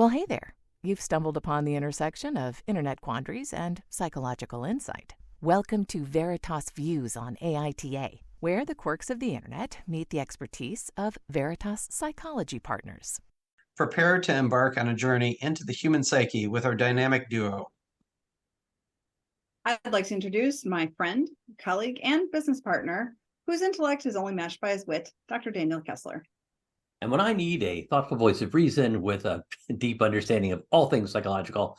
Well, hey there. You've stumbled upon the intersection of internet quandaries and psychological insight. Welcome to Veritas Views on AITA, where the quirks of the internet meet the expertise of Veritas Psychology Partners. Prepare to embark on a journey into the human psyche with our dynamic duo. I'd like to introduce my friend, colleague, and business partner, whose intellect is only matched by his wit, Dr. Daniel Kessler. And when I need a thoughtful voice of reason with a deep understanding of all things psychological,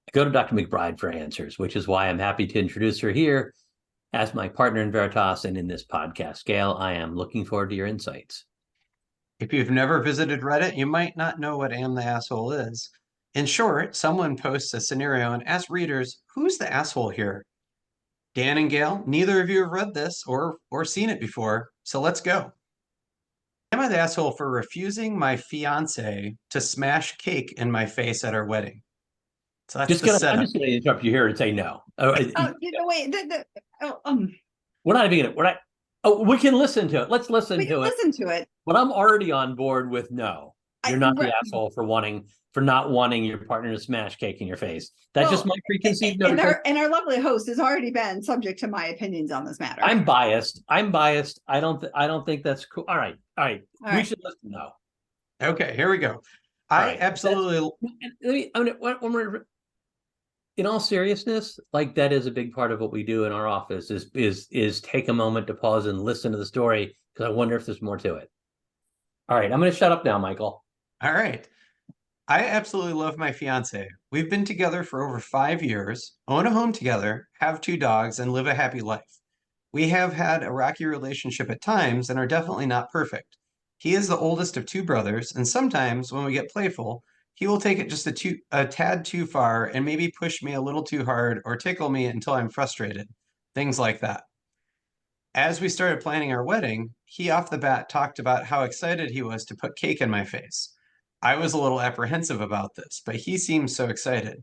I go to Dr. MacBride for answers, which is why I'm happy to introduce her here as my partner in Veritas and in this podcast. Gayle, I am looking forward to your insights. If you've never visited Reddit, you might not know what Am the Asshole is. In short, someone posts a scenario and asks readers, who's the asshole here? Dan and Gayle, neither of you have read this or seen it before, so let's go. Am I the asshole for refusing my fiancée to smash cake in my face at our wedding? So that's the setup. I'm just going to interrupt you here and say no. Wait. We're not even going to. We can listen to it. Let's listen to it. Listen to it. But I'm already on board with no. You're not the asshole for not wanting your partner to smash cake in your face. That's just my preconceived notion. And our lovely host has already been subject to my opinions on this matter. I'm biased. I don't think that's cool. All right. We should listen now. Okay, here we go. Absolutely. In all seriousness, like that is a big part of what we do in our office is take a moment to pause and listen to the story because I wonder if there's more to it. All right, I'm going to shut up now, Michael. All right. I absolutely love my fiance. We've been together for over 5 years, own a home together, have 2 dogs, and live a happy life. We have had a rocky relationship at times and are definitely not perfect. He is the oldest of 2 brothers, and sometimes when we get playful, he will take it just a tad too far and maybe push me a little too hard or tickle me until I'm frustrated. Things like that. As we started planning our wedding, he off the bat talked about how excited he was to put cake in my face. I was a little apprehensive about this, but he seemed so excited.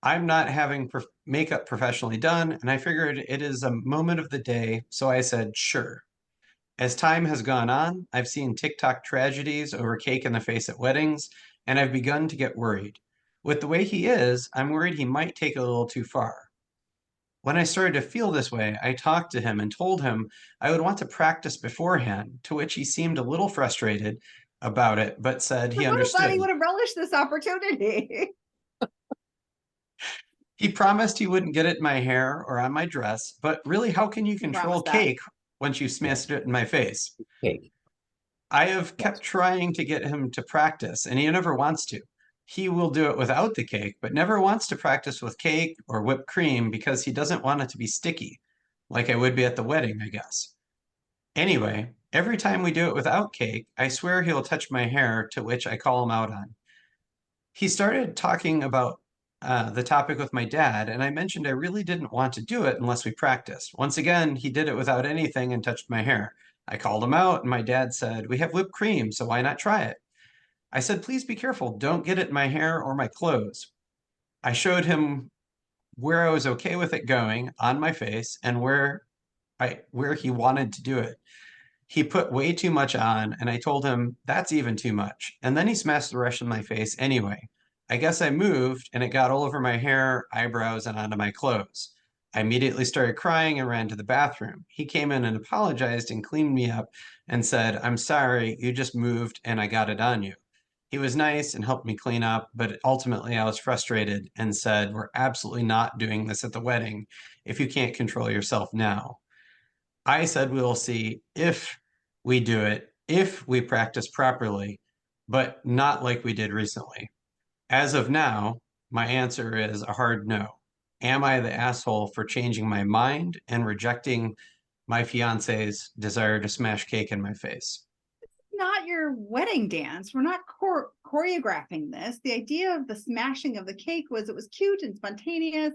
I'm not having makeup professionally done, and I figured it is a moment of the day, so I said, sure. As time has gone on, I've seen TikTok tragedies over cake in the face at weddings, and I've begun to get worried. With the way he is, I'm worried he might take it a little too far. When I started to feel this way, I talked to him and told him I would want to practice beforehand, to which he seemed a little frustrated about it, but said he understood. I thought he would have relished this opportunity. He promised he wouldn't get it in my hair or on my dress, but really, how can you control cake once you smashed it in my face? Cake. I have kept trying to get him to practice, and he never wants to. He will do it without the cake, but never wants to practice with cake or whipped cream because he doesn't want it to be sticky, like I would be at the wedding, I guess. Anyway, every time we do it without cake, I swear he'll touch my hair, to which I call him out on. He started talking about the topic with my dad, and I mentioned I really didn't want to do it unless we practiced. Once again, he did it without anything and touched my hair. I called him out, and my dad said, we have whipped cream, so why not try it? I said, please be careful. Don't get it in my hair or my clothes. I showed him where I was okay with it going on my face and where he wanted to do it. He put way too much on, and I told him that's even too much. And then he smashed the rest of my face anyway. I guess I moved, and it got all over my hair, eyebrows, and onto my clothes. I immediately started crying and ran to the bathroom. He came in and apologized and cleaned me up and said, I'm sorry, you just moved and I got it on you. He was nice and helped me clean up, but ultimately I was frustrated and said, we're absolutely not doing this at the wedding if you can't control yourself now. I said we'll see if we do it, if we practice properly, but not like we did recently. As of now, my answer is a hard no. Am I the asshole for changing my mind and rejecting my fiance's desire to smash cake in my face? Not your wedding dance. We're not choreographing this. The idea of the smashing of the cake was it was cute and spontaneous,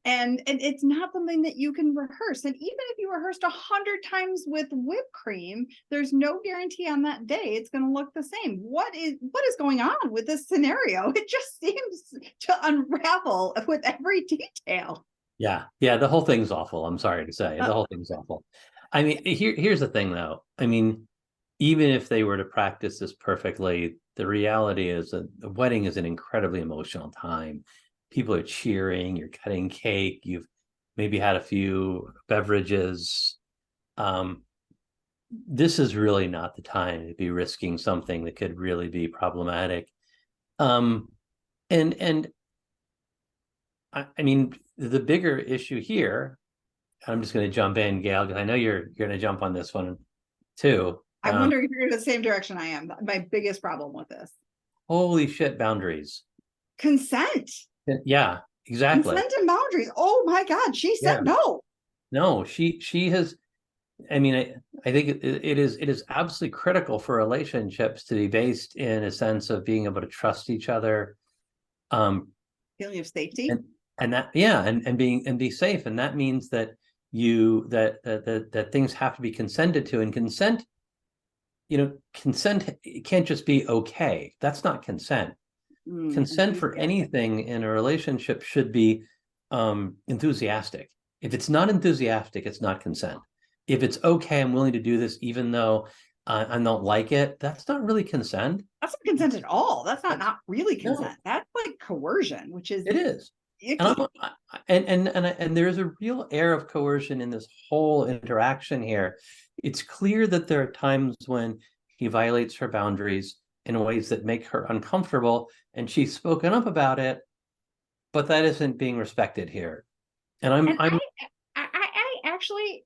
and it's not something that you can rehearse. And even if you rehearsed 100 times with whipped cream, there's no guarantee on that day it's going to look the same. What is going on with this scenario? It just seems to unravel with every detail. Yeah, the whole thing's awful. I'm sorry to say, the whole thing's awful. I mean, here's the thing, though. I mean, even if they were to practice this perfectly, the reality is that the wedding is an incredibly emotional time. People are cheering, you're cutting cake, you've maybe had a few beverages. This is really not the time to be risking something that could really be problematic. And I mean, the bigger issue here, I'm just going to jump in, Gail, because I know you're going to jump on this one too. I'm wondering if you're in the same direction I am. My biggest problem with this. Holy shit, boundaries. Consent. Yeah, exactly. Consent and boundaries. Oh my God, she said no. No, she has. I mean, I think it is absolutely critical for relationships to be based in a sense of being able to trust each other, Feeling of safety, and that and be safe, and that means that that things have to be consented to, and consent can't just be okay. That's not consent. Consent for anything in a relationship should be enthusiastic. If it's not enthusiastic, it's not consent. If it's okay, I'm willing to do this even though I don't like it, that's not really consent. That's not consent at all. That's not really consent. No. That's like coercion, which is it is. And there is a real air of coercion in this whole interaction here. It's clear that there are times when he violates her boundaries in ways that make her uncomfortable, and she's spoken up about it, but that isn't being respected here. And I actually,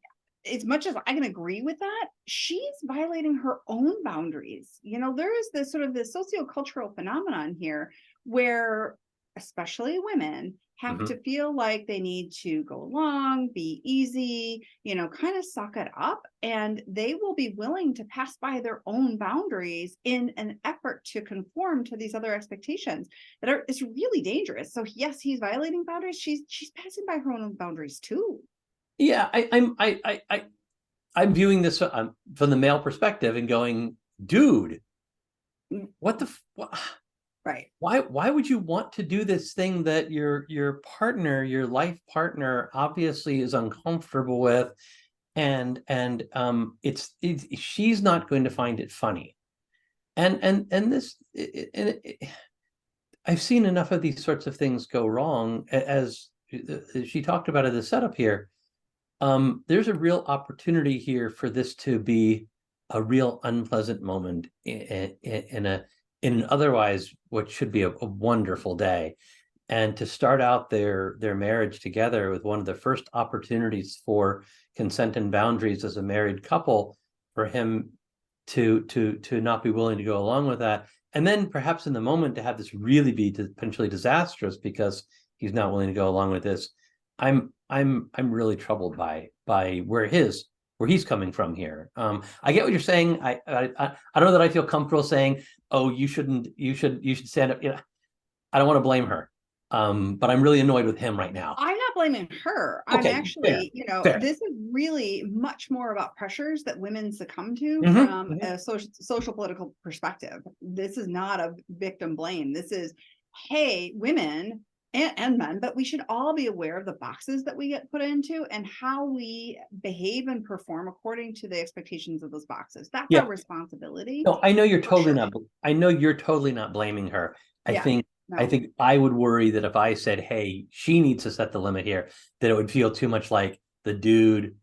as much as I can agree with that, she's violating her own boundaries. There is this sort of this sociocultural phenomenon here where especially women have to feel like they need to go along, be easy, kind of suck it up, and they will be willing to pass by their own boundaries in an effort to conform to these other expectations it's really dangerous. So yes, he's violating boundaries. She's passing by her own boundaries too. Yeah, I'm viewing this from the male perspective and going, dude, what? Right. Why would you want to do this thing that your partner, your life partner, obviously is uncomfortable with, and she's not going to find it funny, and I've seen enough of these sorts of things go wrong, as she talked about in the setup here. There's a real opportunity here for this to be a real unpleasant moment in an otherwise what should be a wonderful day, and to start out their marriage together with one of the first opportunities for consent and boundaries as a married couple, for him to not be willing to go along with that, and then perhaps in the moment to have this really be potentially disastrous because he's not willing to go along with this. I'm really troubled by where he's coming from here. I get what you're saying. I don't know that I feel comfortable saying, oh, you should stand up. I don't want to blame her. But I'm really annoyed with him right now. I'm not blaming her. Okay, I'm actually, fair. This is really much more about pressures that women succumb to from a social political perspective. This is not a victim blame. This is, hey, women and men, but we should all be aware of the boxes that we get put into and how we behave and perform according to the expectations of those boxes. That's our responsibility. No, I know you're totally not. I know you're totally not blaming her. I think I would worry that if I said, "Hey, she needs to set the limit here," that it would feel too much like the dude.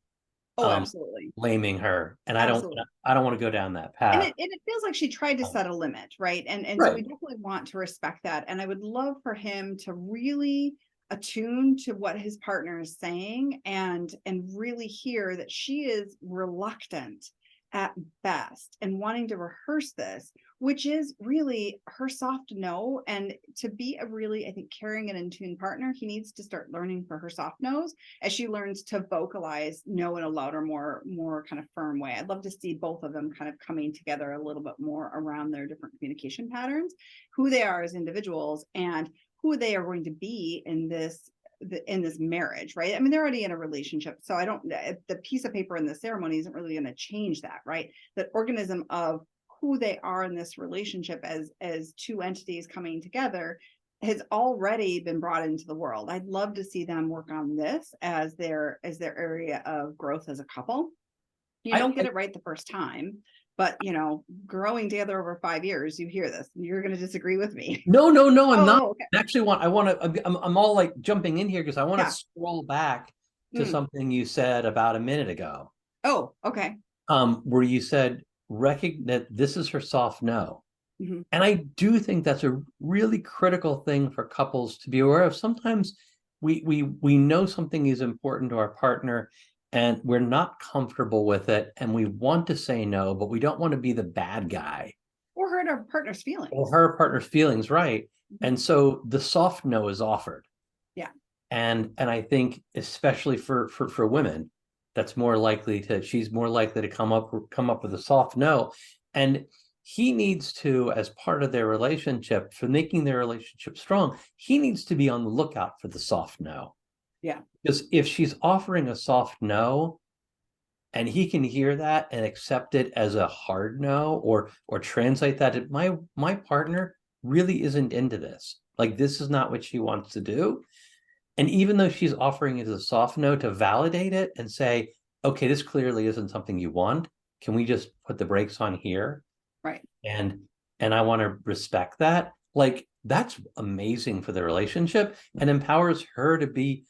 Absolutely blaming her, and I don't want to go down that path. And it feels like she tried to set a limit, right? And so we definitely want to respect that. And I would love for him to really attune to what his partner is saying and really hear that she is reluctant at best and wanting to rehearse this, which is really her soft no. And to be a really, I think, caring and in tune partner, he needs to start learning for her soft no's as she learns to vocalize no in a louder, more kind of firm way. I'd love to see both of them kind of coming together a little bit more around their different communication patterns, who they are as individuals, and who they are going to be in this marriage, right? I mean, they're already in a relationship, so the piece of paper in the ceremony isn't really going to change that, right? That organism of who they are in this relationship as two entities coming together has already been brought into the world. I'd love to see them work on this as their area of growth as a couple. You don't get it right the first time, But, growing together over 5 years, you hear this. You're going to disagree with me. No, I'm not. Okay. Actually, I'm all like jumping in here because I want to Yeah. scroll back to something you said about a minute ago. Oh, okay. Where you said that this is her soft no. Mhm. And I do think that's a really critical thing for couples to be aware of. Sometimes we know something is important to our partner and we're not comfortable with it and we want to say no, but we don't want to be the bad guy. Or hurt our partner's feelings. Or her partner's feelings, right. Mhm. And so the soft no is offered. Yeah. And I think especially for women, she's more likely to come up with a soft no. And he needs to, as part of their relationship, for making their relationship strong, he needs to be on the lookout for the soft no. Yeah. Because if she's offering a soft no, and he can hear that and accept it as a hard no, or translate that to my partner really isn't into this. Like, this is not what she wants to do. And even though she's offering it as a soft no, to validate it and say, okay, this clearly isn't something you want. Can we just put the brakes on here? Right. And I want to respect that. Like, that's amazing for the relationship and empowers her to be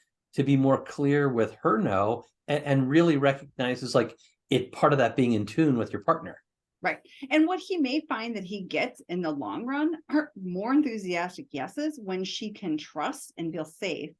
more clear with her no, and really recognizes like it part of that being in tune with your partner. Right. And what he may find that he gets in the long run are more enthusiastic yeses when she can trust and feel safe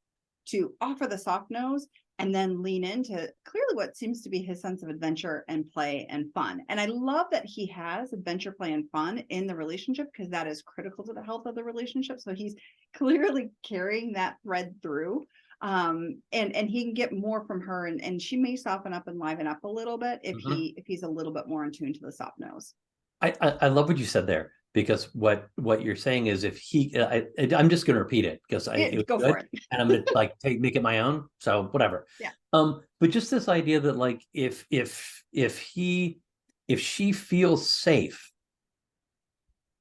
to offer the soft no's and then lean into clearly what seems to be his sense of adventure and play and fun. And I love that he has adventure, play, and fun in the relationship because that is critical to the health of the relationship. So he's clearly carrying that thread through. And he can get more from her, and she may soften up and liven up a little bit if he's a little bit more in tune to the soft nose. I love what you said there, because what you're saying is, if he I'm just going to repeat it because it was go good, for it. and I'm going to make it my own, so whatever. Yeah. But just this idea that like if she feels safe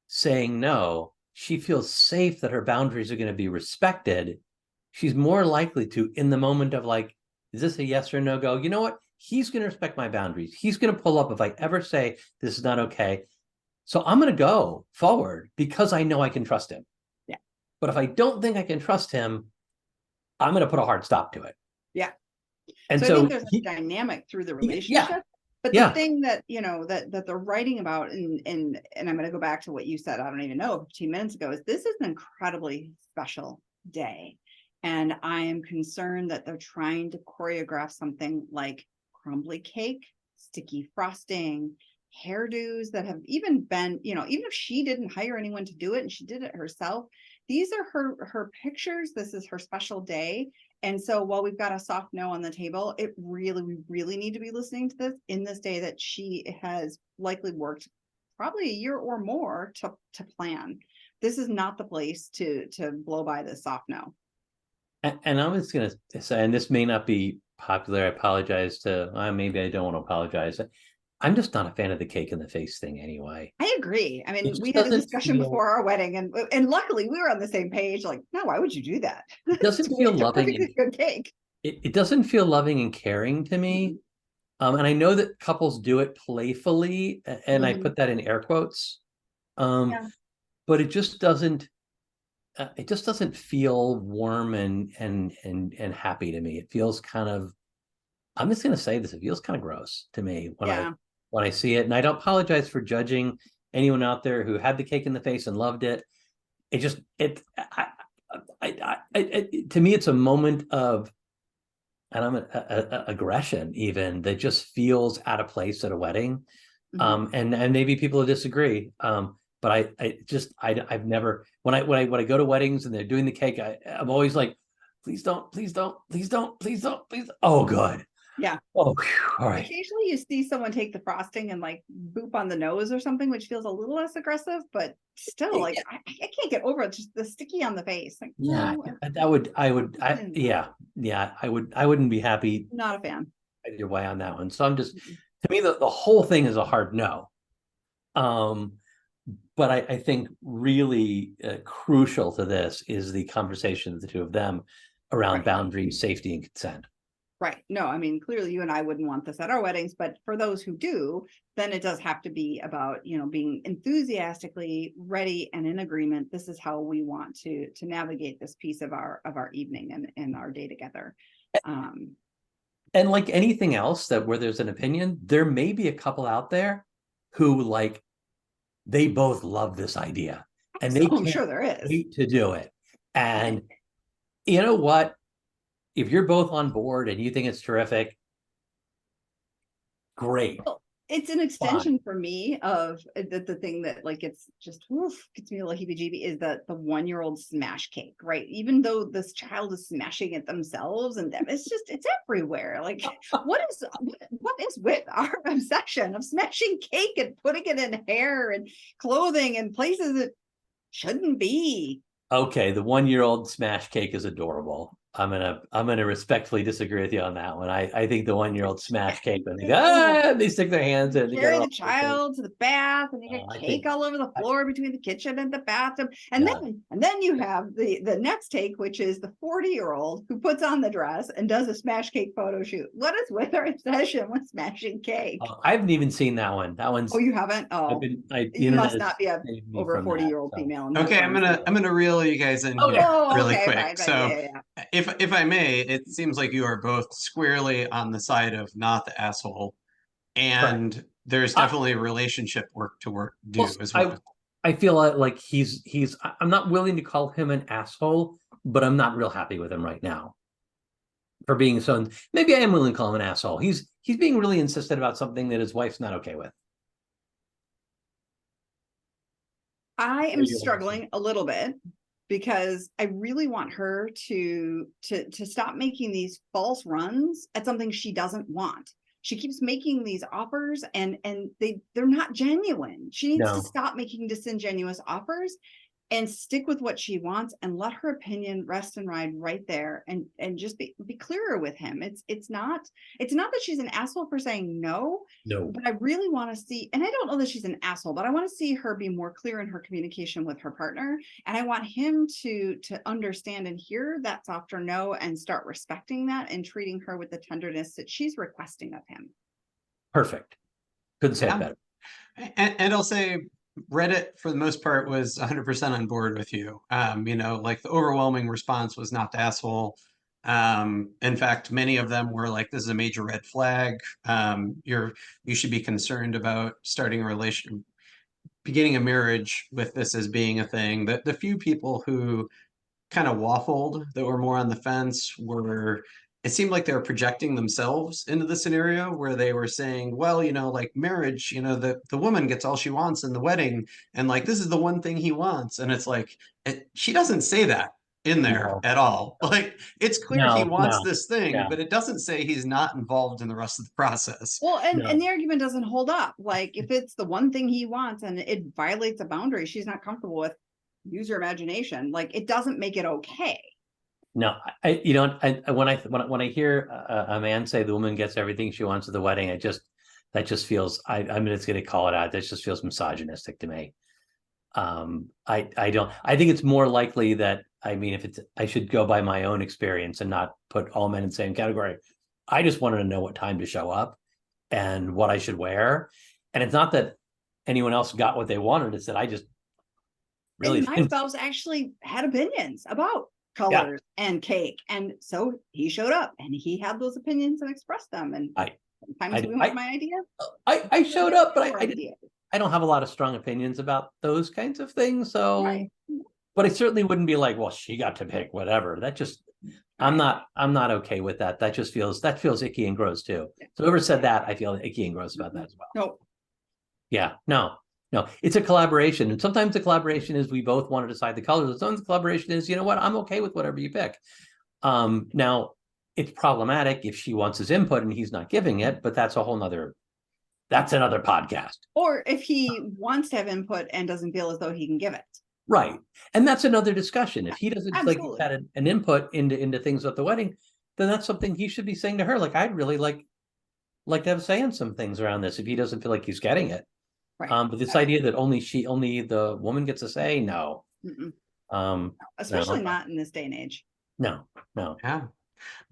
saying no, she feels safe that her boundaries are going to be respected, she's more likely to, in the moment of like, is this a yes or no, go, you know what? He's going to respect my boundaries. He's going to pull up if I ever say this is not okay. So I'm going to go forward because I know I can trust him. Yeah. But if I don't think I can trust him, I'm going to put a hard stop to it. Yeah. And so I think there's a dynamic through the relationship. Yeah. But the thing that, that they're writing about, and I'm going to go back to what you said, I don't even know, 15 minutes ago, is this is an incredibly special day. And I am concerned that they're trying to choreograph something like crumbly cake, sticky frosting, hairdos that have even been, even if she didn't hire anyone to do it and she did it herself, these are her pictures. This is her special day. And so while we've got a soft no on the table, we really need to be listening to this in this day that she has likely worked probably a year or more to plan. This is not the place to blow by the soft no. And I was going to say, and this may not be popular, I apologize maybe I don't want to apologize. I'm just not a fan of the cake in the face thing anyway. I agree. I mean, we had a discussion before our wedding, and luckily we were on the same page. Like, no, why would you do that? It doesn't feel loving. Good cake. It doesn't feel loving and caring to me. And I know that couples do it playfully, and I put that in air quotes. But it just doesn't. It just doesn't feel warm and happy to me. It feels kind of, I'm just going to say this, it feels kind of gross to me when I see it. And I don't apologize for judging anyone out there who had the cake in the face and loved it. To me, it's a moment of, and aggression even, that just feels out of place at a wedding. And maybe people disagree. But I've never, when I go to weddings and they're doing the cake, I'm always like, please don't. Oh, good. Yeah. Oh, whew, all right. Occasionally you see someone take the frosting and like boop on the nose or something, which feels a little less aggressive, but still, like, I can't get over it. Just the sticky on the face. Like, I wouldn't be happy. Not a fan. Either way on that one. So I'm just, to me, the whole thing is a hard no. But I think really crucial to this is the conversation of the two of them around boundaries, safety, and consent. Right. No, I mean, clearly you and I wouldn't want this at our weddings, but for those who do, then it does have to be about, being enthusiastically ready and in agreement. This is how we want to navigate this piece of our evening and our day together. And like anything else that where there's an opinion, there may be a couple out there who like, they both love this idea and they I'm sure there is. wait to do it. And you know what? If you're both on board and you think it's terrific, great. Well, it's an extension for me of the thing that like it's just gets me a little heebie-jeebie is the 1-year-old smash cake, right? Even though this child is smashing it themselves and them, it's everywhere. Like what is with our obsession of smashing cake and putting it in hair and clothing and places it shouldn't be? Okay, the 1-year-old smash cake is adorable. I'm gonna respectfully disagree with you on that one. I think the 1-year-old smash cake when they stick their hands in, carry the child to the bath, and you get cake all over the floor between the kitchen and the bathroom, and then you have the next take, which is the 40-year-old who puts on the dress and does a smash cake photo shoot. What is with our obsession with smashing cake? I haven't even seen that one. That one's you haven't? Oh, you must not be a over 40-year-old female. Okay, I'm gonna reel you guys in here really quick. Fine, so if I may, it seems like you are both squarely on the side of not the asshole, and there's definitely relationship work to do as well. I feel like he's I'm not willing to call him an asshole, but I'm not real happy with him right now for being so. Maybe I am willing to call him an asshole. He's being really insistent about something that his wife's not okay with. I am struggling a little bit because I really want her to stop making these false runs at something she doesn't want. She keeps making these offers and they're not genuine. She needs to stop making disingenuous offers and stick with what she wants and let her opinion rest and ride right there and just be clearer with him. It's not that she's an asshole for saying no, but I really want to see, and I don't know that she's an asshole, but I want to see her be more clear in her communication with her partner. And I want him to understand and hear that softer no and start respecting that and treating her with the tenderness that she's requesting of him. Perfect. Couldn't say it better. And I'll say, Reddit, for the most part, was 100% on board with you. Like the overwhelming response was not the asshole. In fact, many of them were like, this is a major red flag. You should be concerned about starting a relation, beginning a marriage with this as being a thing. The few people who kind of waffled, that were more on the fence, it seemed like they were projecting themselves into the scenario where they were saying, well, like marriage, the woman gets all she wants in the wedding. And like, this is the one thing he wants. And it's like, she doesn't say that in there at all. Like, it's clear he wants this thing, but it doesn't say he's not involved in the rest of the process. Well, and the argument doesn't hold up. Like, if it's the one thing he wants and it violates a boundary she's not comfortable with, use your imagination. Like, it doesn't make it okay. No, when I hear a man say the woman gets everything she wants at the wedding, that just feels, I'm just going to call it out. That just feels misogynistic to me. I think it's more likely that, I should go by my own experience and not put all men in the same category. I just wanted to know what time to show up and what I should wear. And it's not that anyone else got what they wanted. It's that I just really my spouse actually had opinions about colors and cake, and so he showed up and he had those opinions and expressed them, and sometimes we want my idea. I showed up, but I don't have a lot of strong opinions about those kinds of things, so but I certainly wouldn't be like, well, she got to pick whatever. That just I'm not okay with that. That feels icky and gross too. So whoever said that, I feel icky and gross about that as well. No, it's a collaboration. And sometimes the collaboration is we both want to decide the colors. And sometimes the collaboration is, you know what, I'm okay with whatever you pick. Now, it's problematic if she wants his input and he's not giving it, but that's another podcast. Or if he wants to have input and doesn't feel as though he can give it. Right. And that's another discussion. If he doesn't like had an input into things at the wedding, then that's something he should be saying to her. Like, I'd really like to have say in some things around this if he doesn't feel like he's getting it. Right. But this idea that only the woman gets a say, no. Especially not in this day and age. No. Yeah.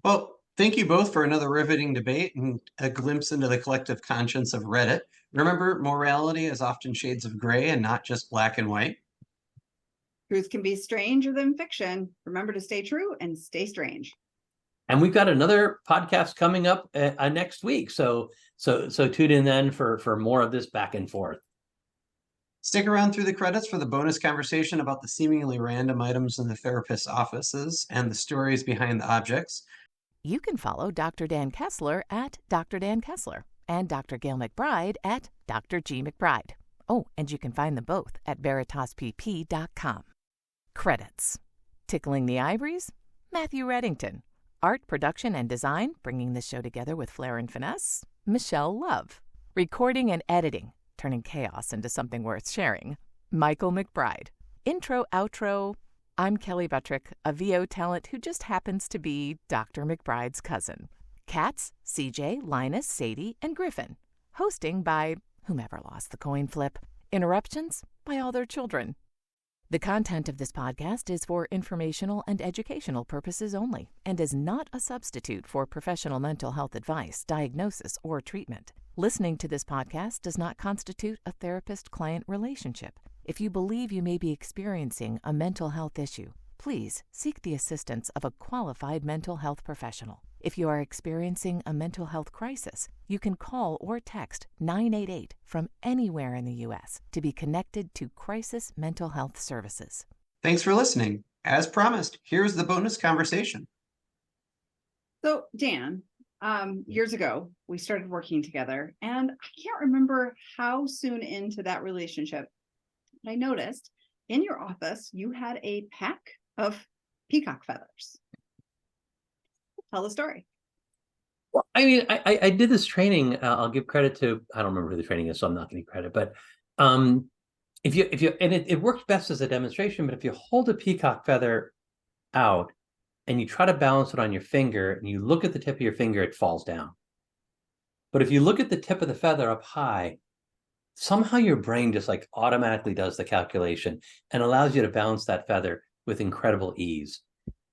Well, Thank you both for another riveting debate and a glimpse into the collective conscience of Reddit. Remember, morality is often shades of gray and not just black and white. Truth can be stranger than fiction. Remember to stay true and stay strange. And we've got another podcast coming up next week. So tune in then for more of this back and forth. Stick around through the credits for the bonus conversation about the seemingly random items in the therapist's offices and the stories behind the objects. You can follow Dr. Dan Kessler at Dr. Dan Kessler and Dr. Gayle MacBride at Dr. G. MacBride. Oh, and you can find them both at veritaspp.com. Credits. Tickling the Ivories, Matthew Reddington. Art, production, and design, bringing this show together with flair and finesse, Michelle Love. Recording and editing, turning chaos into something worth sharing, Michael MacBride. Intro, outro, I'm Kelly Buttrick, a VO talent who just happens to be Dr. MacBride's cousin. Cats, CJ, Linus, Sadie, and Griffin. Hosting by whomever lost the coin flip. Interruptions by all their children. The content of this podcast is for informational and educational purposes only and is not a substitute for professional mental health advice, diagnosis, or treatment. Listening to this podcast does not constitute a therapist-client relationship. If you believe you may be experiencing a mental health issue, please seek the assistance of a qualified mental health professional. If you are experiencing a mental health crisis, you can call or text 988 from anywhere in the U.S. to be connected to Crisis Mental Health Services. Thanks for listening. As promised, here's the bonus conversation. So, Dan, years ago, we started working together, and I can't remember how soon into that relationship, but I noticed in your office, you had a pack of peacock feathers. Tell the story. Well, I mean, I did this training. I'll give credit to, I don't remember who the training is, so I'm not going to give credit. But if you, and it works best as a demonstration. But if you hold a peacock feather out and you try to balance it on your finger, and you look at the tip of your finger, it falls down. But if you look at the tip of the feather up high, somehow your brain just like automatically does the calculation and allows you to balance that feather with incredible ease.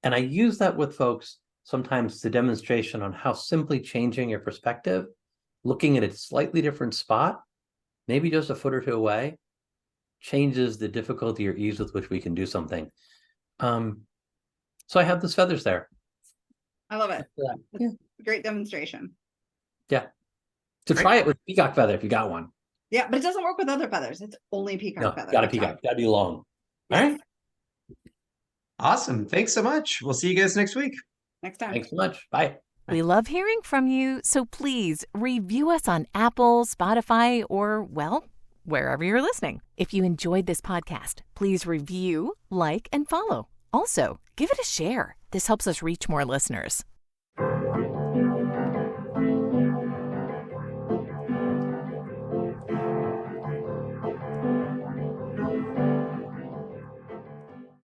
And I use that with folks. Sometimes the demonstration on how simply changing your perspective, looking at a slightly different spot, maybe just a foot or two away, changes the difficulty or ease with which we can do something. So I have those feathers there. I love it. Yeah. Great demonstration. Yeah. To try it with peacock feather if you got one. Yeah, but it doesn't work with other feathers. It's only peacock feather. Got a peacock. Got to be long. All right. Awesome. Thanks so much. We'll see you guys next week. Next time. Thanks so much. Bye. We love hearing from you, so please review us on Apple, Spotify, or, well, wherever you're listening. If you enjoyed this podcast, please review, like, and follow. Also, give it a share. This helps us reach more listeners.